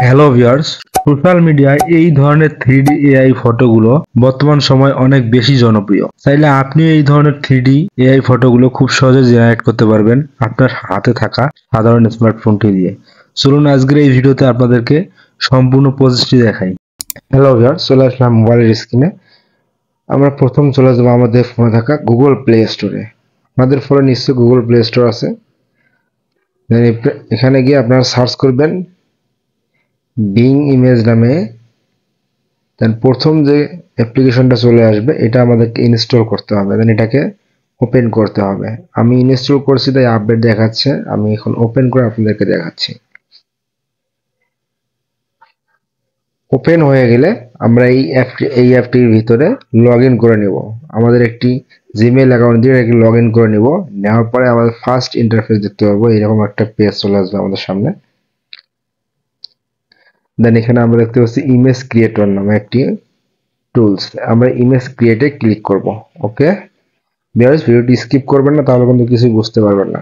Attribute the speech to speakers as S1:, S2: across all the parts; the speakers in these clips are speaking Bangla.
S1: হ্যালো ভিউয়ার্স, সোশ্যাল মিডিয়ায় এই ধরনের 3D এআই ফটোগুলো বর্তমান সময় অনেক বেশি জনপ্রিয়। চাইলে আপনিও এই ধরনের 3D এআই ফটোগুলো খুব সহজে জেনারেট করতে পারবেন আপনার হাতে থাকা সাধারণ স্মার্টফোনটি দিয়ে। চলুন আজকের এই ভিডিওতে আপনাদেরকে সম্পূর্ণ প্রসেসটি দেখাই। হ্যালো ভিউয়ার্স, চলে আসলাম মোবাইলের স্ক্রিনে। আমরা প্রথম চলে যাবো আমাদের ফোনে থাকা গুগল প্লে স্টোরে। আমাদের ফোনে নিশ্চয়ই গুগল প্লে স্টোর আছে। এখানে গিয়ে আপনারা সার্চ করবেন বিং ইমেজ নামে। দেন প্রথম যে অ্যাপ্লিকেশনটা চলে আসবে এটা আমাদেরকে ইনস্টল করতে হবে, দেন এটাকে ওপেন করতে হবে। আমি ইনস্টল করছি তাই আপডেট দেখাচ্ছে, আমি এখন ওপেন করে আপনাদেরকে দেখাচ্ছি। ওপেন হয়ে গেলে আমরা এই অ্যাপটির ভিতরে লগ ইন করে নেব। আমাদের একটি জিমেইল অ্যাকাউন্ট দিয়ে এটাকে লগ ইন করে নেব। নেওয়ার পরে আমাদের ফার্স্ট ইন্টারফেস দেখতে পাবো, এরকম একটা পেজ চলে আসবে আমাদের সামনে। দেন এখানে আমরা দেখতে পাচ্ছি ইমেজ ক্রিয়েটর নামে একটি টুলস। আমরা ইমেজ ক্রিয়েটে ক্লিক করব। ওকে ভিউয়ার্স, ভিডিওটি স্কিপ করবেন না, তাহলে কিন্তু কিছুই বুঝতে পারবেন না।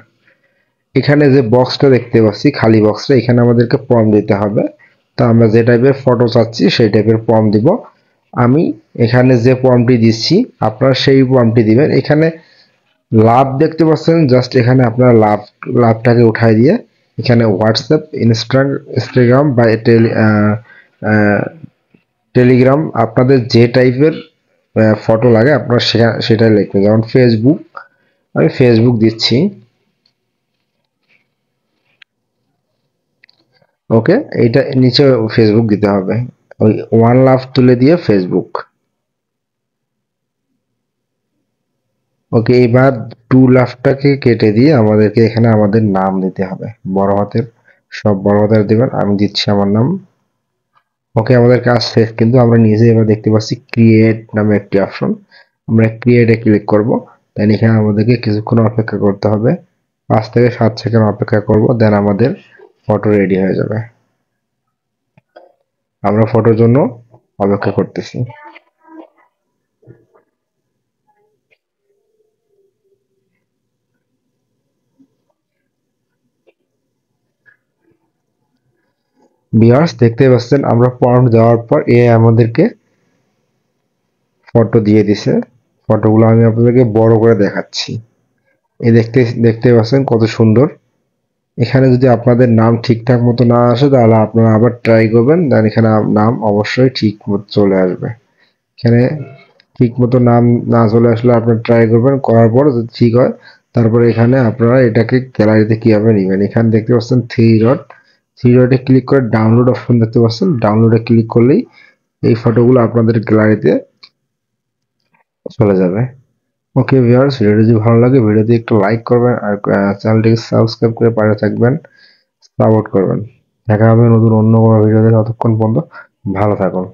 S1: এখানে যে বক্সটা দেখতে পাচ্ছি, খালি বক্সটা, এখানে আমাদেরকে প্রম্পট দিতে হবে। তা আমরা যে টাইপের ফটো চাচ্ছি সেই টাইপের প্রম্পট দিব। আমি এখানে যে প্রম্পটটি দিচ্ছি আপনারা সেই প্রম্পটটি দিবেন। এখানে লাভ দেখতে পাচ্ছেন, জাস্ট এখানে আপনারা লাভটাকে উঠাই দিয়ে এখানে হোয়াটসঅ্যাপ, ইনস্টাগ্রাম বা টেলিগ্রাম, আপনাদের যে টাইপের ফটো লাগে আপনারা সেটাই লিখবেন। যেমন ফেসবুক, আমি ফেসবুক দিচ্ছি। ওকে, এটা নিচে ফেসবুক দিতে হবে, ওই ওয়ান লাভ তুলে দিয়ে ফেসবুক। ওকে, এবার টু লাভটাকে কেটে দিয়ে আমাদেরকে এখানে আমাদের নাম দিতে হবে, বড় হাতের, সব বড় হাতের দিবেন। আমি দিচ্ছি আমার নাম। ওকে, আমাদের কাজ শেষ, কিন্তু আমরা নিচে এবার দেখতে পাচ্ছি ক্রিয়েট নামে একটি অপশন। আমরা ক্রিয়েটে ক্লিক করব। দেন এখানে আমাদেরকে কিছুক্ষণ অপেক্ষা করতে হবে, 5 থেকে 7 সেকেন্ড অপেক্ষা করব। দেন আমাদের ফটো রেডি হয়ে যাবে। আমরা ফটোর জন্য অপেক্ষা করতেছি। ভিউয়ার্স, দেখতে পাচ্ছেন আমরা প্রম্পট দেওয়ার পর আমাদেরকে ফটো দিয়ে দিছে। ফটোগুলো আমি আপনাদেরকে বড় করে দেখাচ্ছি। দেখতে দেখতে পাচ্ছেন কত সুন্দর। এখানে যদি আপনাদের নাম ঠিকঠাক মতো না আসে তাহলে আপনারা আবার ট্রাই করবেন, দেন এখানে নাম অবশ্যই ঠিক মতো চলে আসবে। এখানে ঠিক মতো নাম না চলে আসলে আপনারা ট্রাই করবেন, করার পর যদি ঠিক হয় তারপরে এখানে আপনারা এটাকে গ্যালারিতে কিভাবে নেবেন। এখানে দেখতে পাচ্ছেন থ্রি ডটে ক্লিক করে ডাউনলোড অপশন দেখতে পাচ্ছেন। ডাউনলোডে ক্লিক করলেই এই ফটোগুলো আপনাদের গ্যালারিতে চলে যাবে। ওকে ভিউয়ার্স, ভিডিওটি যদি ভালো লাগে ভিডিওতে একটু লাইক করবেন আর চ্যানেলটিকে সাবস্ক্রাইব করে পাশে থাকবেন, সাপোর্ট করবেন। দেখা হবে নতুন অন্য কোনো ভিডিওতে। ততক্ষণ পর্যন্ত ভালো থাকুন।